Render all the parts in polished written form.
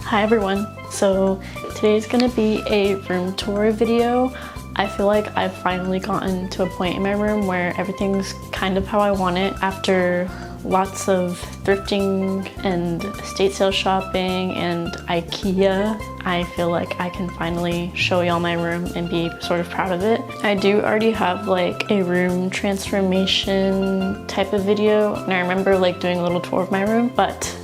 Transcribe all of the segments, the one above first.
Hi everyone. So today's gonna be a room tour video. I feel like I've finally gotten to a point in my room where everything's kind of how I want it. After lots of thrifting and estate sale shopping and IKEA, I feel like I can finally show y'all my room and be sort of proud of it. I do already have like a room transformation type of video, and I remember like doing a little tour of my room, but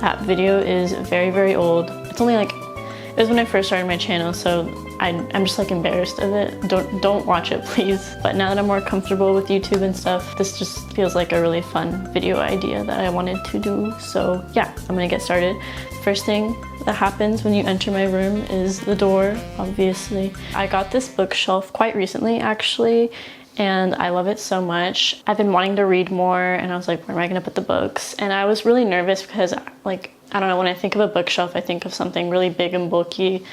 that video is very, very old. It's only like, it was when I first started my channel, so I'm just like embarrassed of it. Don't watch it, please. But now that I'm more comfortable with YouTube and stuff, this just feels like a really fun video idea that I wanted to do. So yeah, I'm gonna get started. First thing that happens when you enter my room is the door, obviously. I got this bookshelf quite recently, actually, and I love it so much. I've been wanting to read more, and I was like, where am I gonna put the books? And I was really nervous because, like, I don't know, when I think of a bookshelf, I think of something really big and bulky,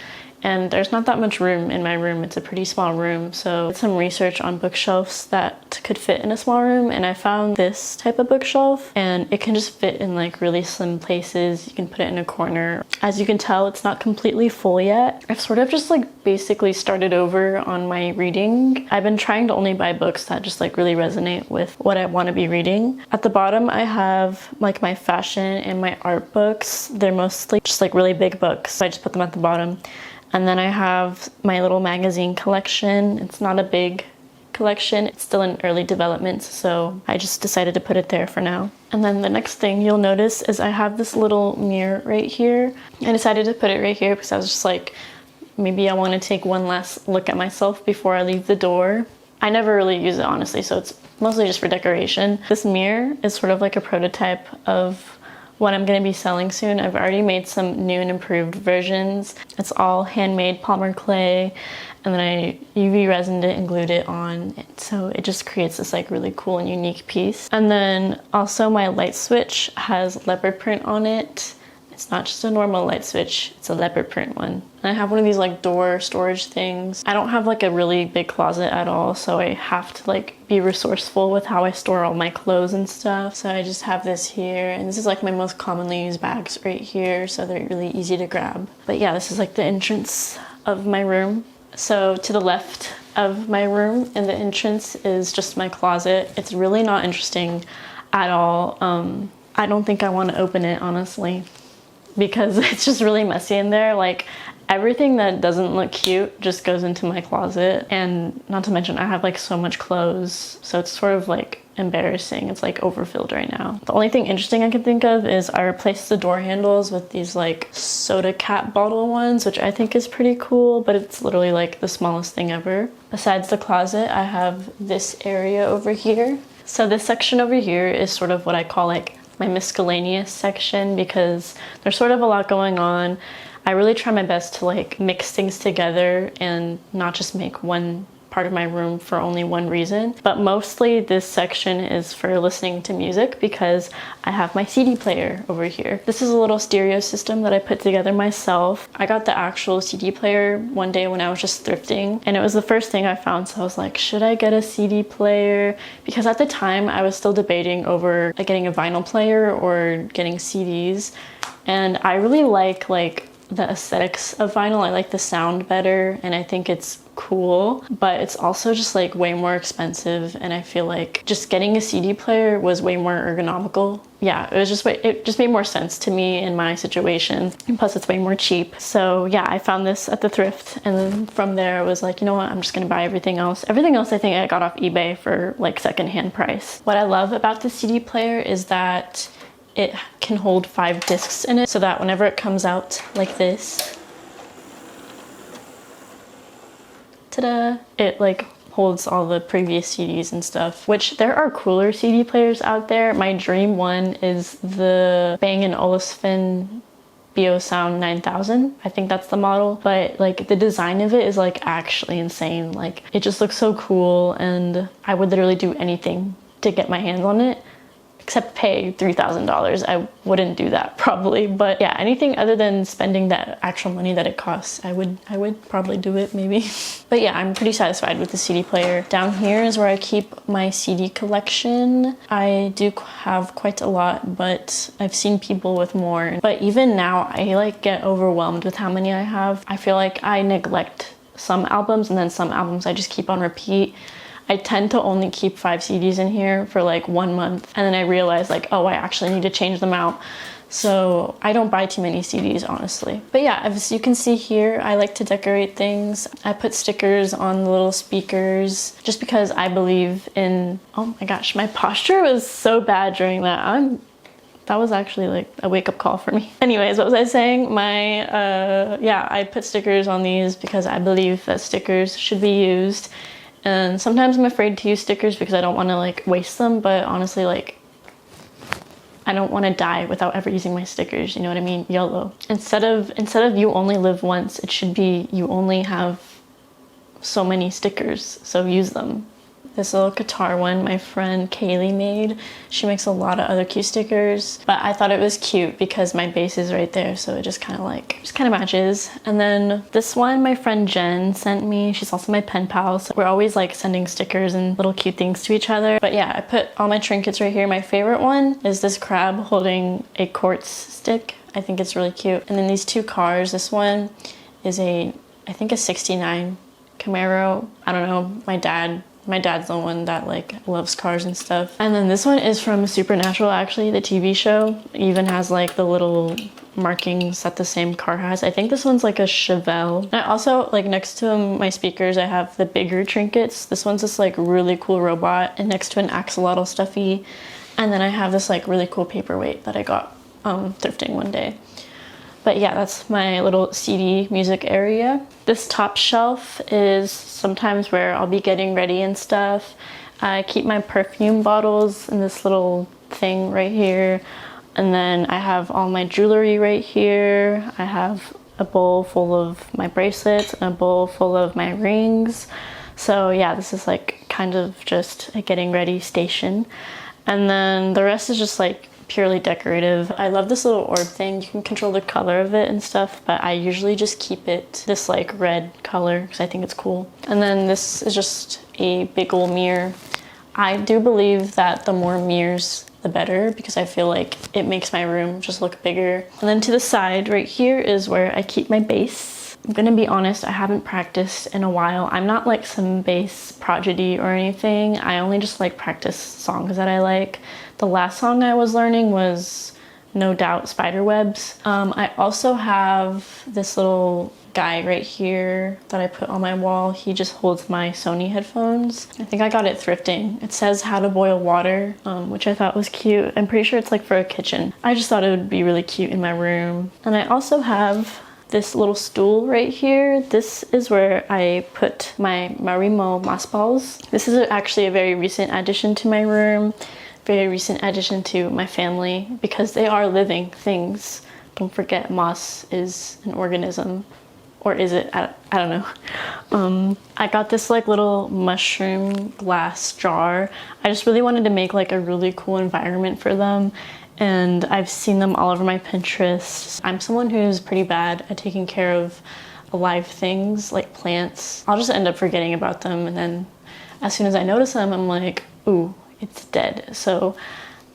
and there's not that much room in my room. It's a pretty small room, so I did some research on bookshelves that could fit in a small room, and I found this type of bookshelf, and it can just fit in like really slim places. You can put it in a corner. As you can tell, it's not completely full yet. I've sort of just like basically started over on my reading. I've been trying to only buy books that just like really resonate with what I want to be reading. At the bottom, I have like my fashion and my art books. They're mostly just like really big books, so I just put them at the bottom. And then I have my little magazine collection. It's not a big collection. It's still in early development, so I just decided to put it there for now. And then the next thing you'll notice is I have this little mirror right here. I decided to put it right here because I was just like, maybe I want to take one last look at myself before I leave the door. I never really use it, honestly, so it's mostly just for decoration. This mirror is sort of like a prototype of what I'm going to be selling soon. I've already made some new and improved versions. It's all handmade polymer clay, and then I UV resined it and glued it on, so it just creates this like really cool and unique piece. And then also my light switch has leopard print on it. It's not just a normal light switch, it's a leopard print one. And I have one of these like door storage things. I don't have like a really big closet at all, so I have to like be resourceful with how I store all my clothes and stuff. So I just have this here, and this is like my most commonly used bags right here, so they're really easy to grab. But yeah, this is like the entrance of my room. So to the left of my room in the entrance is just my closet. It's really not interesting at all. I don't think I want to open it, honestly, because it's just really messy in there. Like, everything that doesn't look cute just goes into my closet. And not to mention, I have like so much clothes, so it's sort of like embarrassing. It's like overfilled right now. The only thing interesting I can think of is I replaced the door handles with these like soda cap bottle ones, which I think is pretty cool, but it's literally like the smallest thing ever. Besides the closet, I have this area over here. So this section over here is sort of what I call like my miscellaneous section, because there's sort of a lot going on. I really try my best to like mix things together and not just make one part of my room for only one reason. But mostly this section is for listening to music, because I have my CD player over here. This is a little stereo system that I put together myself. I got the actual CD player one day when I was just thrifting, and it was the first thing I found, so I was like, should I get a CD player? Because at the time I was still debating over like getting a vinyl player or getting CDs, and I really like the aesthetics of vinyl. I like the sound better, and I think it's cool, but it's also just like way more expensive, and I feel like just getting a CD player was way more ergonomical. Yeah, it just made more sense to me in my situation, and plus it's way more cheap. So yeah, I found this at the thrift, and then from there I was like, you know what, I'm just gonna buy everything else. Everything else I think I got off eBay for like secondhand price. What I love about the CD player is that it can hold 5 discs in it, so that whenever it comes out like this, ta-da, it like holds all the previous CDs and stuff, which there are cooler CD players out there. My dream one is the Bang & Olufsen Biosound 9000. I think that's the model, but like the design of it is like actually insane. Like, it just looks so cool, and I would literally do anything to get my hands on it. except pay $3,000. I wouldn't do that probably, but yeah, anything other than spending that actual money that it costs, I would probably do it maybe. But yeah, I'm pretty satisfied with the CD player. Down here is where I keep my CD collection. I do have quite a lot, but I've seen people with more. But even now, I like get overwhelmed with how many I have. I feel like I neglect some albums, and then some albums I just keep on repeat. I tend to only keep 5 CDs in here for like 1 month, and then I realize like, oh, I actually need to change them out. So I don't buy too many CDs, honestly. But yeah, as you can see here, I like to decorate things. I put stickers on the little speakers just because I believe in, oh my gosh, my posture was so bad during that. That was actually like a wake-up call for me. Anyways, what was I saying? Yeah, I put stickers on these because I believe that stickers should be used. And sometimes I'm afraid to use stickers because I don't want to like waste them, but honestly, like, I don't want to die without ever using my stickers, you know what I mean? YOLO. Instead of you only live once, it should be you only have so many stickers, so use them. This little guitar one my friend Kaylee made. She makes a lot of other cute stickers, but I thought it was cute because my base is right there, so it just kind of matches. And then this one my friend Jen sent me. She's also my pen pal, so we're always like sending stickers and little cute things to each other. But yeah, I put all my trinkets right here. My favorite one is this crab holding a quartz stick. I think it's really cute. And then these 2 cars. This one is I think a 69 Camaro. I don't know, my dad's the one that like loves cars and stuff. And then this one is from Supernatural, actually, the TV show. It even has like the little markings that the same car has. I think this one's like a Chevelle. And I also, like, next to my speakers, I have the bigger trinkets. This one's this like really cool robot, and next to an axolotl stuffy. And then I have this like really cool paperweight that I got thrifting one day. But yeah, that's my little CD music area. This top shelf is sometimes where I'll be getting ready and stuff. I keep my perfume bottles in this little thing right here. And then I have all my jewelry right here. I have a bowl full of my bracelets and a bowl full of my rings. So yeah, this is like kind of just a getting ready station. And then the rest is just like purely decorative. I love this little orb thing. You can control the color of it and stuff, but I usually just keep it this like red color because I think it's cool. And then this is just a big old mirror. I do believe that the more mirrors, the better, because I feel like it makes my room just look bigger. And then to the side right here is where I keep my bass. I'm gonna be honest, I haven't practiced in a while. I'm not like some bass prodigy or anything. I only just like practice songs that I like. The last song I was learning was No Doubt Spiderwebs. I also have this little guy right here that I put on my wall. He just holds my Sony headphones. I think I got it thrifting. It says how to boil water, which I thought was cute. I'm pretty sure it's like for a kitchen. I just thought it would be really cute in my room. And I also have this little stool right here. This is where I put my Marimo moss balls. This is actually a very recent addition to my room. Very recent addition to my family because they are living things. Don't forget, moss is an organism. Or is it? I don't know. I got this like little mushroom glass jar. I just really wanted to make like a really cool environment for them. And I've seen them all over my Pinterest. I'm someone who's pretty bad at taking care of alive things like plants. I'll just end up forgetting about them, and then as soon as I notice them, I'm like, ooh, it's dead. So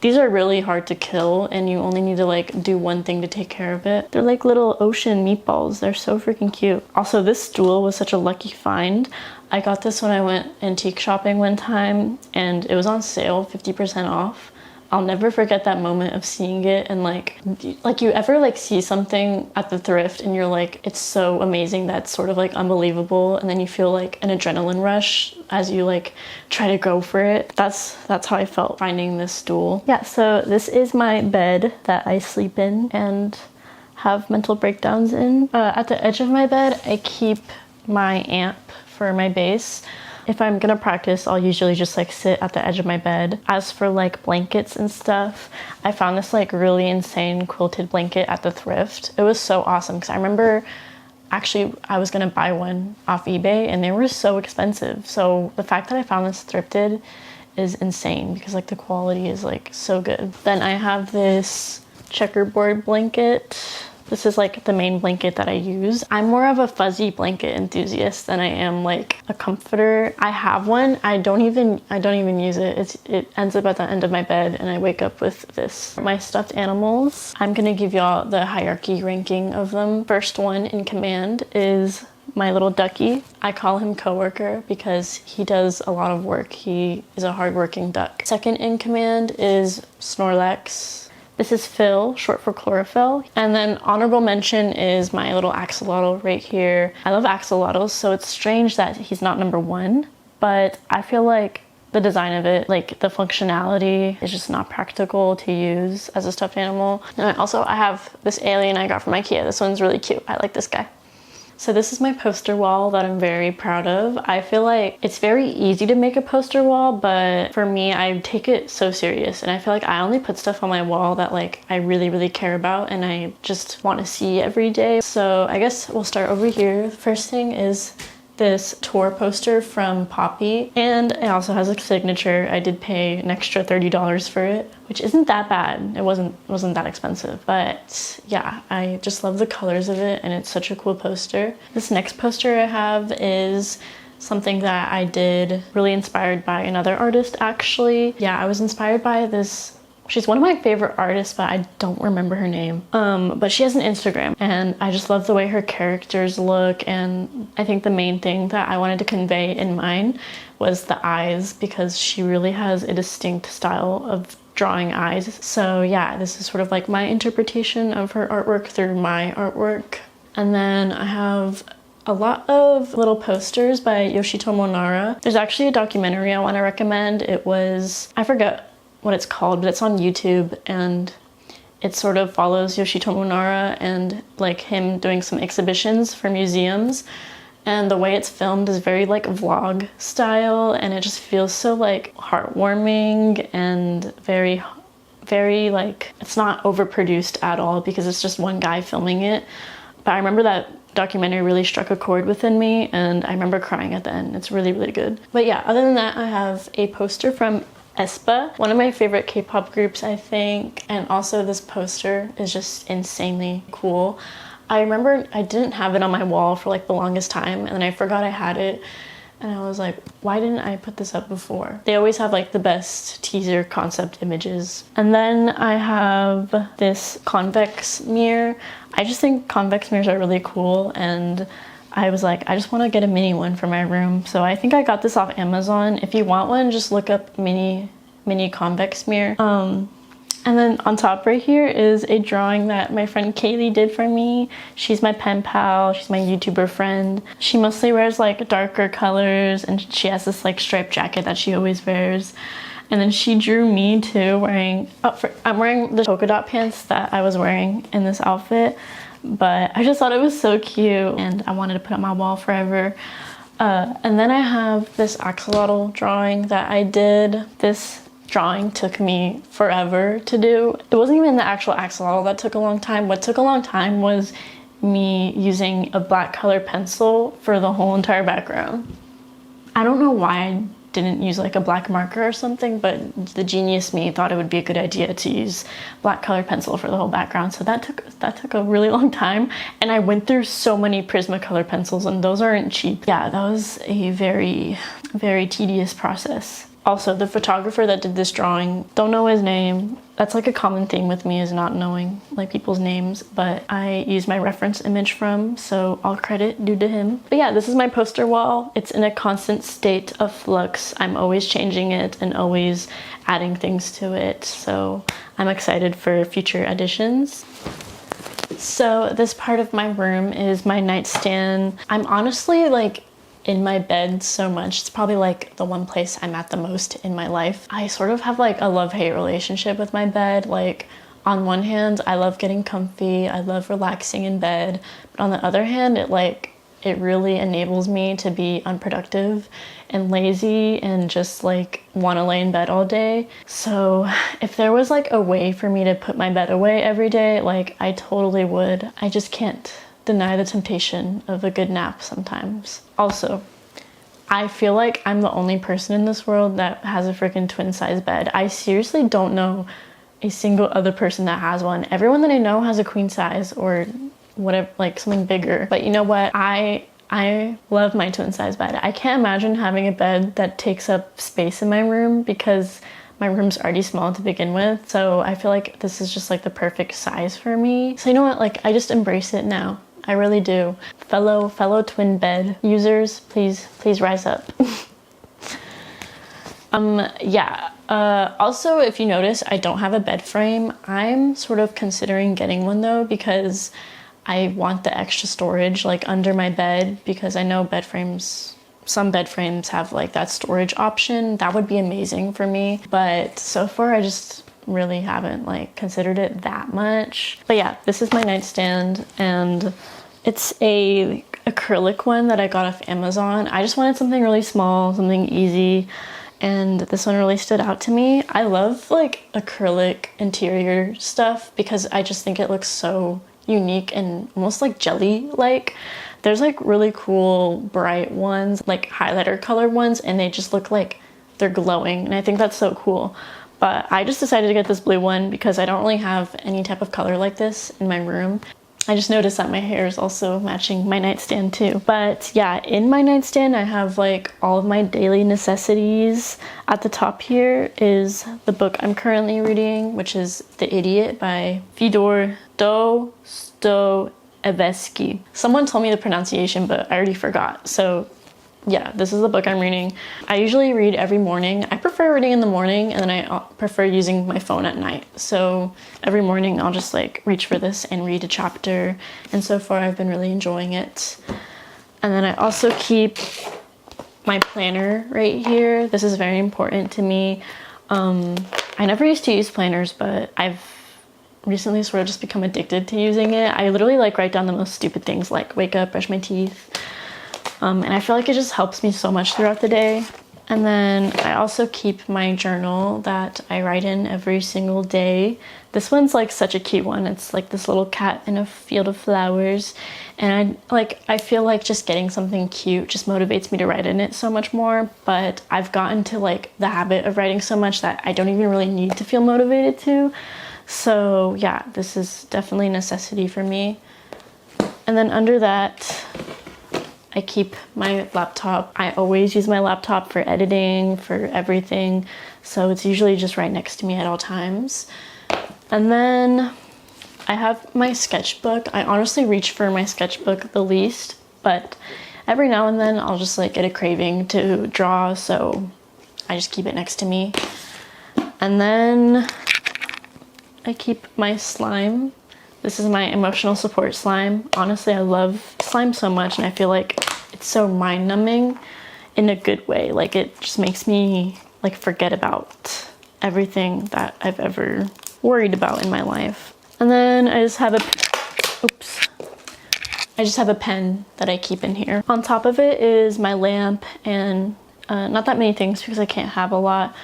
these are really hard to kill, and you only need to like do one thing to take care of it. They're like little ocean meatballs. They're so freaking cute. Also, this stool was such a lucky find. I got this when I went antique shopping one time, and it was on sale, 50% off. I'll never forget that moment of seeing it, and like you ever like see something at the thrift and you're like, it's so amazing that's sort of like unbelievable, and then you feel like an adrenaline rush as you like try to go for it. That's how I felt finding this stool. Yeah, so this is my bed that I sleep in and have mental breakdowns in. At the edge of my bed, I keep my amp for my bass. If I'm gonna practice, I'll usually just like sit at the edge of my bed. As for like blankets and stuff, I found this like really insane quilted blanket at the thrift. It was so awesome because I remember actually I was gonna buy one off eBay and they were so expensive. So the fact that I found this thrifted is insane because like the quality is like so good. Then I have this checkerboard blanket. This is like the main blanket that I use. I'm more of a fuzzy blanket enthusiast than I am like a comforter. I have one. I don't even use it. It ends up at the end of my bed and I wake up with this. My stuffed animals, I'm gonna give y'all the hierarchy ranking of them. First one in command is my little ducky. I call him coworker because he does a lot of work. He is a hardworking duck. Second in command is Snorlax. This is Phil, short for chlorophyll. And then honorable mention is my little axolotl right here. I love axolotls, so it's strange that he's not number one, but I feel like the design of it, like the functionality, is just not practical to use as a stuffed animal. And I have this alien I got from IKEA. This one's really cute. I like this guy. So this is my poster wall that I'm very proud of. I feel like it's very easy to make a poster wall, but for me, I take it so serious. And I feel like I only put stuff on my wall that like I really, really care about and I just want to see every day. So I guess we'll start over here. The first thing is this tour poster from Poppy, and it also has a signature. I did pay an extra $30 for it, which isn't that bad. It wasn't that expensive, but yeah, I just love the colors of it and it's such a cool poster. This next poster I have is something that I did really inspired by another artist actually. Yeah, I was inspired by this. She's one of my favorite artists, but I don't remember her name. But she has an Instagram and I just love the way her characters look. And I think the main thing that I wanted to convey in mine was the eyes, because she really has a distinct style of drawing eyes. So yeah, this is sort of like my interpretation of her artwork through my artwork. And then I have a lot of little posters by Yoshitomo Nara. There's actually a documentary I want to recommend. I forget what it's called, but it's on YouTube and it sort of follows Yoshitomo Nara and like him doing some exhibitions for museums, and the way it's filmed is very like vlog style and it just feels so like heartwarming and very like, it's not overproduced at all because it's just one guy filming it. But I remember that documentary really struck a chord within me and I remember crying at the end. It's really, really good. But yeah, other than that, I have a poster from aespa, one of my favorite K-pop groups, I think, and also this poster is just insanely cool. I remember I didn't have it on my wall for like the longest time and then I forgot I had it and I was like, why didn't I put this up before? They always have like the best teaser concept images. And then I have this convex mirror. I just think convex mirrors are really cool and I was like, I just want to get a mini one for my room. So I think I got this off Amazon. If you want one, just look up mini convex mirror. And then on top right here is a drawing that my friend Kaylee did for me. She's my pen pal, she's my YouTuber friend. She mostly wears like darker colors and she has this like striped jacket that she always wears. And then she drew me too wearing, I'm wearing the polka dot pants that I was wearing in this outfit. But I just thought it was so cute and I wanted to put it on my wall forever. And then I have this axolotl drawing that I did. This drawing took me forever to do. It wasn't even the actual axolotl that took a long time. What took a long time was me using a black color pencil for the whole entire background. I don't know why I didn't use like a black marker or something, but the genius me thought it would be a good idea to use black color pencil for the whole background. So that took a really long time and I went through so many Prismacolor pencils and those aren't cheap. Yeah, that was a very, very tedious process. Also, the photographer that did this drawing, don't know his name. That's like a common theme with me, is not knowing like people's names, but I use my reference image from, so all credit due to him. But yeah, this is my poster wall. It's in a constant state of flux. I'm always changing it and always adding things to it, so I'm excited for future additions. So this part of my room is my nightstand. I'm honestly like in my bed so much. It's probably like the one place I'm at the most in my life. I sort of have like a love-hate relationship with my bed. Like on one hand, I love getting comfy, I love relaxing in bed, but on the other hand, it really enables me to be unproductive and lazy and just like want to lay in bed all day. So if there was like a way for me to put my bed away every day, like I totally would. I just can't deny the temptation of a good nap sometimes. Also, I feel like I'm the only person in this world that has a freaking twin size bed. I seriously don't know a single other person that has one. Everyone that I know has a queen size or whatever, like something bigger. But you know what? I love my twin size bed. I can't imagine having a bed that takes up space in my room because my room's already small to begin with. So I feel like this is just like the perfect size for me. So you know what? Like, I just embrace it now. I really do. Fellow twin bed users, please rise up. Yeah. Also, if you notice, I don't have a bed frame. I'm sort of considering getting one though, because I want the extra storage like under my bed, because I know some bed frames have like that storage option. That would be amazing for me. But so far I just really haven't like considered it that much. But yeah, this is my nightstand, and it's a acrylic one that I got off Amazon. I just wanted something really small, something easy, and this one really stood out to me. I love like acrylic interior stuff because I just think it looks so unique and almost like jelly-like. There's like really cool bright ones, like highlighter colored ones, and they just look like they're glowing, and I think that's so cool. But I just decided to get this blue one because I don't really have any type of color like this in my room. I just noticed that my hair is also matching my nightstand too. But yeah, in my nightstand I have like all of my daily necessities. At the top here is the book I'm currently reading, which is The Idiot by Fyodor Dostoevsky. Someone told me the pronunciation, but I already forgot. So yeah, this is the book I'm reading. I usually read every morning. I prefer reading in the morning, and then I prefer using my phone at night. So every morning I'll just like reach for this and read a chapter. And so far I've been really enjoying it. And then I also keep my planner right here. This is very important to me. I never used to use planners, but I've recently sort of just become addicted to using it. I literally like write down the most stupid things, like wake up, brush my teeth. And I feel like it just helps me so much throughout the day. And then I also keep my journal that I write in every single day. This one's like such a cute one. It's like this little cat in a field of flowers. And I feel like just getting something cute just motivates me to write in it so much more. But I've gotten to like the habit of writing so much that I don't even really need to feel motivated to. So yeah, this is definitely a necessity for me. And then under that, I keep my laptop. I always use my laptop for editing, for everything. So it's usually just right next to me at all times. And then I have my sketchbook. I honestly reach for my sketchbook the least, but every now and then I'll just like get a craving to draw. So I just keep it next to me. And then I keep my slime. This is my emotional support slime. Honestly, I love slime so much, and I feel like it's so mind-numbing in a good way. Like, it just makes me like forget about everything that I've ever worried about in my life. And then I just have a pen that I keep in here. On top of it is my lamp, and not that many things because I can't have a lot,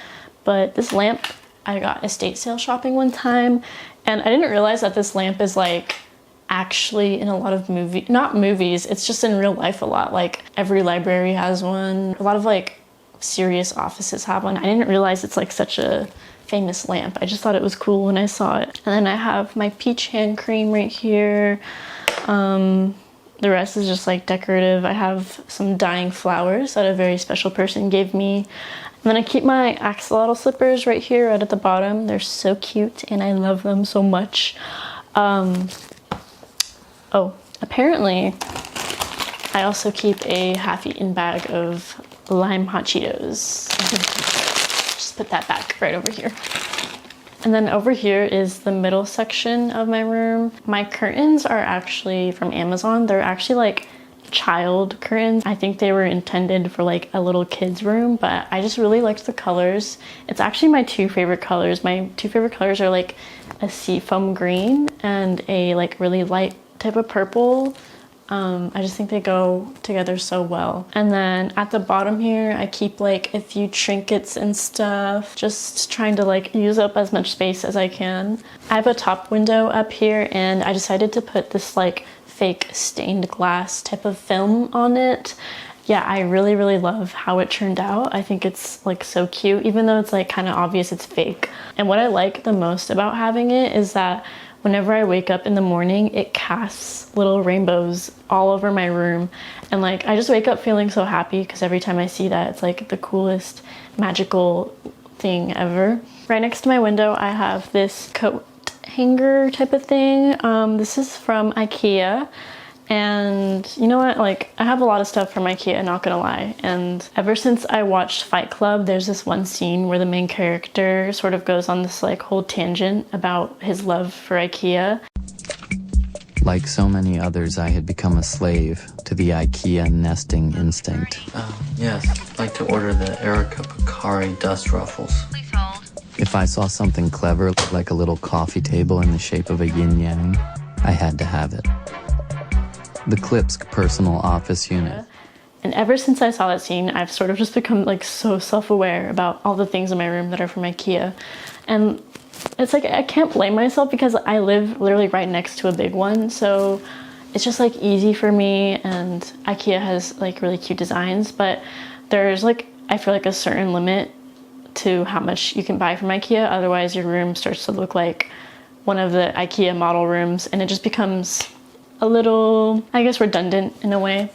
but this lamp I got estate sale shopping one time, and I didn't realize that this lamp is like actually in a lot of not movies, it's just in real life a lot. Like every library has one. A lot of like serious offices have one. I didn't realize it's like such a famous lamp. I just thought it was cool when I saw it. And then I have my peach hand cream right here. The rest is just like decorative. I have some dying flowers that a very special person gave me. And then I keep my axolotl slippers right here, right at the bottom. They're so cute and I love them so much. Oh, apparently I also keep a half-eaten bag of lime hot Cheetos. Just put that back right over here. And then over here is the middle section of my room. My curtains are actually from Amazon. They're actually like child curtains. I think they were intended for like a little kid's room, but I just really liked the colors. It's actually my two favorite colors. My two favorite colors are like a seafoam green and a like really light type of purple. I just think they go together so well. And then at the bottom here, I keep like a few trinkets and stuff, just trying to like use up as much space as I can. I have a top window up here and I decided to put this like fake stained glass type of film on it. yeah, I really love how it turned out. I think it's like so cute, even though it's like kind of obvious it's fake. And what I like the most about having it is that whenever I wake up in the morning, it casts little rainbows all over my room. And like, I just wake up feeling so happy because every time I see that, it's like the coolest magical thing ever. Right next to my window, I have this coat hanger type of thing. This is from IKEA. And you know what, like, I have a lot of stuff from IKEA, not gonna lie. And ever since I watched Fight Club, there's this one scene where the main character sort of goes on this like whole tangent about his love for IKEA. Like so many others, I had become a slave to the IKEA nesting instinct. Yes, I'd like to order the Erica Picari dust ruffles. Please hold. If I saw something clever, like a little coffee table in the shape of a yin-yang, I had to have it. The Klipsk personal office unit. And ever since I saw that scene, I've sort of just become like so self-aware about all the things in my room that are from IKEA. And it's like, I can't blame myself because I live literally right next to a big one. So it's just like easy for me, and IKEA has like really cute designs, but there's like, I feel like a certain limit to how much you can buy from IKEA. Otherwise your room starts to look like one of the IKEA model rooms, and it just becomes a little, I guess, redundant in a way.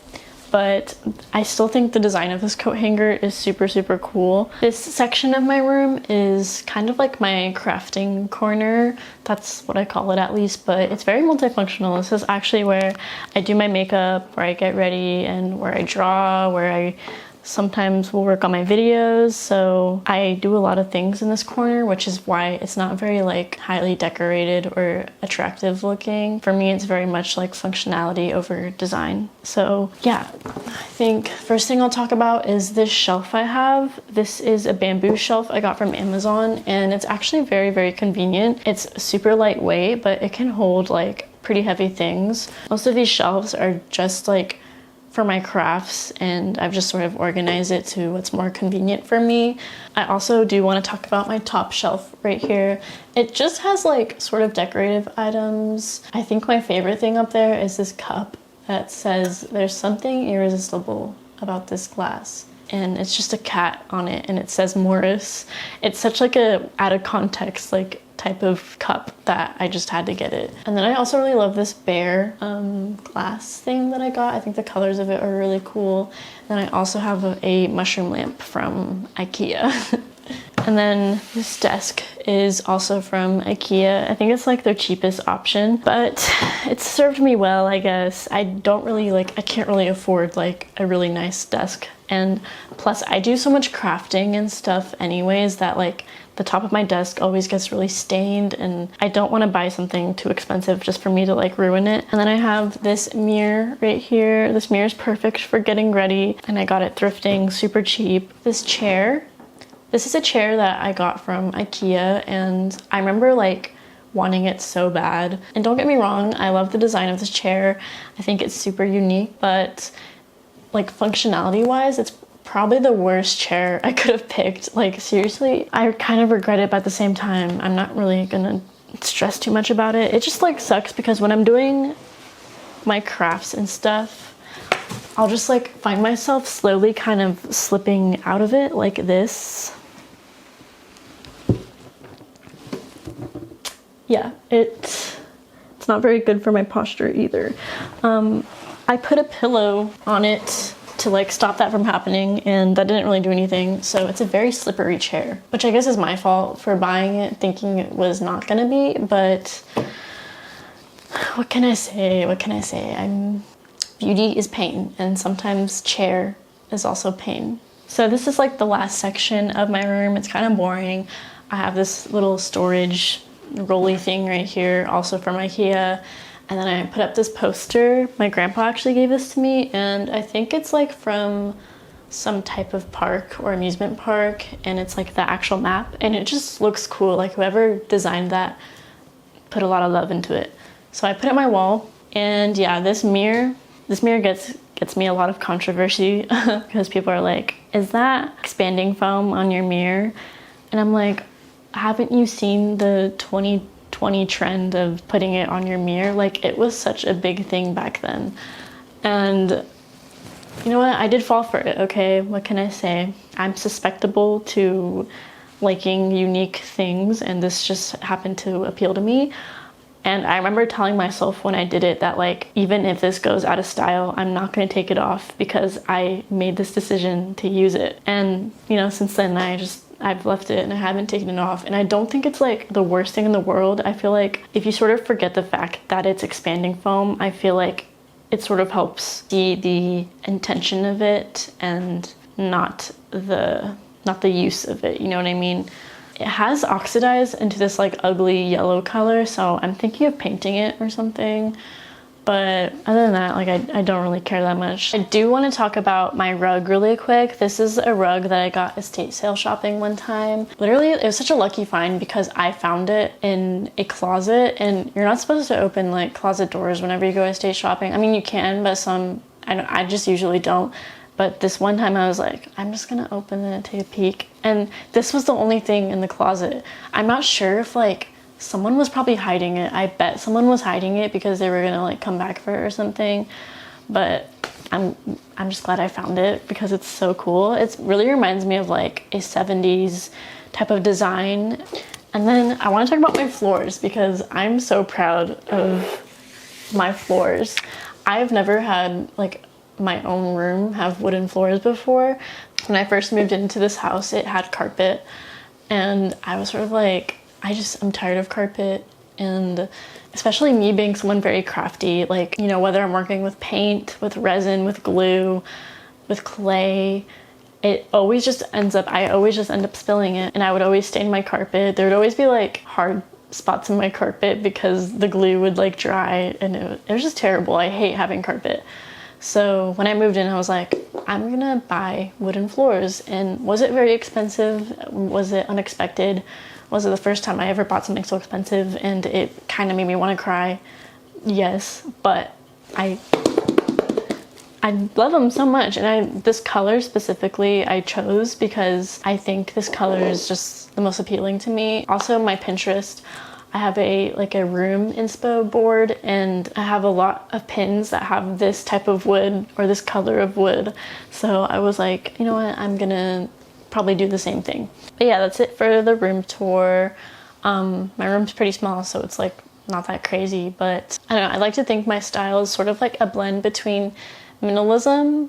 But I still think the design of this coat hanger is super cool. This section of my room is kind of like my crafting corner. That's what I call it, at least, but it's very multifunctional. This is actually where I do my makeup, where I get ready, and where I draw, where I sometimes will work on my videos. So I do a lot of things in this corner, which is why it's not very like highly decorated or attractive looking. For me, it's very much like functionality over design. So yeah, I think first thing I'll talk about is this shelf I have. This is a bamboo shelf I got from Amazon, and it's actually very convenient. It's super lightweight, but it can hold like pretty heavy things. Most of these shelves are just like for my crafts, and I've just sort of organized it to what's more convenient for me. I also do want to talk about my top shelf right here. It just has like sort of decorative items. I think my favorite thing up there is this cup that says, "There's something irresistible about this glass." And it's just a cat on it, and it says Morris. It's such like a out of context like type of cup that I just had to get it. And then I also really love this bear glass thing that I got. I think the colors of it are really cool. And I also have a mushroom lamp from IKEA. And then this desk is also from IKEA. I think it's like their cheapest option, but it's served me well, I guess. I don't really like, I can't really afford like a really nice desk. And plus I do so much crafting and stuff anyways that like the top of my desk always gets really stained, and I don't want to buy something too expensive just for me to like ruin it. And then I have this mirror right here. This mirror is perfect for getting ready, and I got it thrifting, super cheap. This chair. This is a chair that I got from IKEA, and I remember like wanting it so bad. And don't get me wrong, I love the design of this chair. I think it's super unique, but like functionality wise, it's probably the worst chair I could have picked. Like seriously, I kind of regret it, but at the same time, I'm not really gonna stress too much about it. It just like sucks because when I'm doing my crafts and stuff, I'll just like find myself slowly kind of slipping out of it like this. Yeah, it's not very good for my posture either. I put a pillow on it to like stop that from happening, and that didn't really do anything. So it's a very slippery chair, which I guess is my fault for buying it thinking it was not gonna be, but what can I say? Beauty is pain, and sometimes chair is also pain. So this is like the last section of my room. It's kind of boring. I have this little storage rolly thing right here, also from IKEA. And then I put up this poster. My grandpa actually gave this to me, and I think it's like from some type of park or amusement park, and it's like the actual map, and it just looks cool. Like whoever designed that put a lot of love into it. So I put it on my wall, and yeah, this mirror gets me a lot of controversy because people are like, "Is that expanding foam on your mirror?" And I'm like, haven't you seen the 2020 trend of putting it on your mirror? Like, it was such a big thing back then. And you know what? I did fall for it, okay? What can I say? I'm susceptible to liking unique things, and this just happened to appeal to me. And I remember telling myself when I did it that, like, even if this goes out of style, I'm not going to take it off because I made this decision to use it. And, you know, since then I've left it and I haven't taken it off. And I don't think it's like the worst thing in the world. I feel like if you sort of forget the fact that it's expanding foam, I feel like it sort of helps see the intention of it and not the use of it, you know what I mean? It has oxidized into this like ugly yellow color, so I'm thinking of painting it or something. But other than that, like I don't really care that much. I do want to talk about my rug really quick. This is a rug that I got estate sale shopping one time. Literally, it was such a lucky find because I found it in a closet, and you're not supposed to open like closet doors whenever you go estate shopping. I mean, you can, but I just usually don't. But this one time I was like, I'm just gonna open it, take a peek. And this was the only thing in the closet. I'm not sure if like someone was probably hiding it. I bet someone was hiding it because they were gonna like come back for it or something. But I'm just glad I found it because it's so cool. It really reminds me of like a 70s type of design. And then I want to talk about my floors because I'm so proud of my floors. I've never had like my own room have wooden floors before. When I first moved into this house, it had carpet, and I was sort of like, I'm tired of carpet. And especially me being someone very crafty, like, you know, whether I'm working with paint, with resin, with glue, with clay, I always just end up spilling it, and I would always stain my carpet. There would always be like hard spots in my carpet because the glue would like dry, and it was just terrible. I hate having carpet. So when I moved in, I was like, I'm gonna buy wooden floors. And was it very expensive? Was it unexpected? Was it the first time I ever bought something so expensive and it kind of made me want to cry? Yes, but I love them so much. And this color specifically I chose because I think this color is just the most appealing to me. Also, my Pinterest, I have a room inspo board, and I have a lot of pins that have this type of wood or this color of wood. So I was like, you know what, I'm gonna probably do the same thing. But yeah, that's it for the room tour. My room's pretty small, so it's like not that crazy, but I don't know, I like to think my style is sort of like a blend between minimalism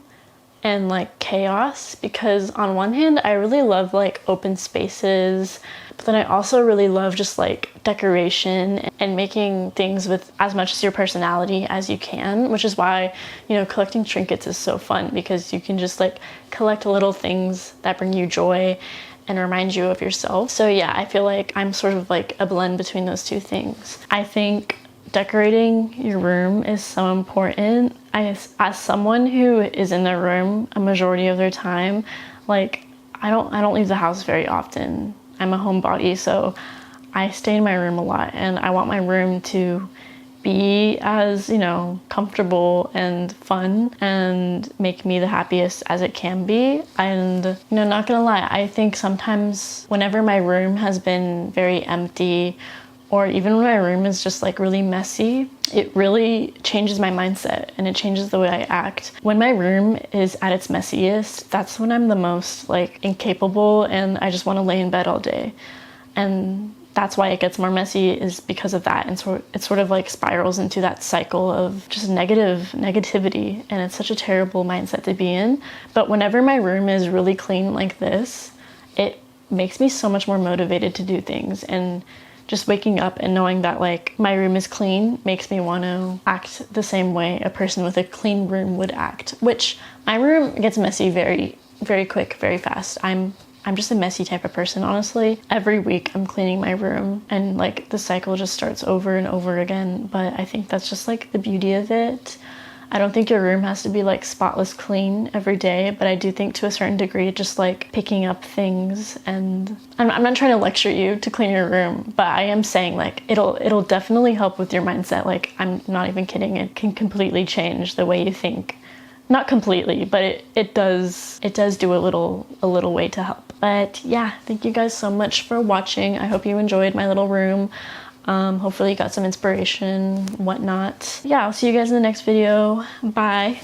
and like chaos, because on one hand I really love like open spaces, but then I also really love just like decoration and making things with as much as your personality as you can, which is why, you know, collecting trinkets is so fun, because you can just like collect little things that bring you joy and remind you of yourself. So yeah, I feel like I'm sort of like a blend between those two things. I think decorating your room is so important. As someone who is in their room a majority of their time, like I don't leave the house very often. I'm a homebody, so I stay in my room a lot, and I want my room to be as, you know, comfortable and fun and make me the happiest as it can be. And, you know, not gonna lie, I think sometimes whenever my room has been very empty, or even when my room is just like really messy, it really changes my mindset and it changes the way I act. When my room is at its messiest, that's when I'm the most like incapable and I just want to lay in bed all day. And that's why it gets more messy, is because of that. And so it sort of like spirals into that cycle of just negativity. And it's such a terrible mindset to be in. But whenever my room is really clean like this, it makes me so much more motivated to do things. And just waking up and knowing that like my room is clean makes me want to act the same way a person with a clean room would act, which my room gets messy very, very quick, very fast. I'm just a messy type of person, honestly. Every week I'm cleaning my room and like the cycle just starts over and over again. But I think that's just like the beauty of it. I don't think your room has to be like spotless clean every day, but I do think to a certain degree, just like picking up things. And I'm not trying to lecture you to clean your room, but I am saying like it'll definitely help with your mindset. Like, I'm not even kidding. It can completely change the way you think. Not completely, but it does do a little way to help. But yeah, thank you guys so much for watching. I hope you enjoyed my little room. Hopefully you got some inspiration, whatnot. Yeah, I'll see you guys in the next video. Bye.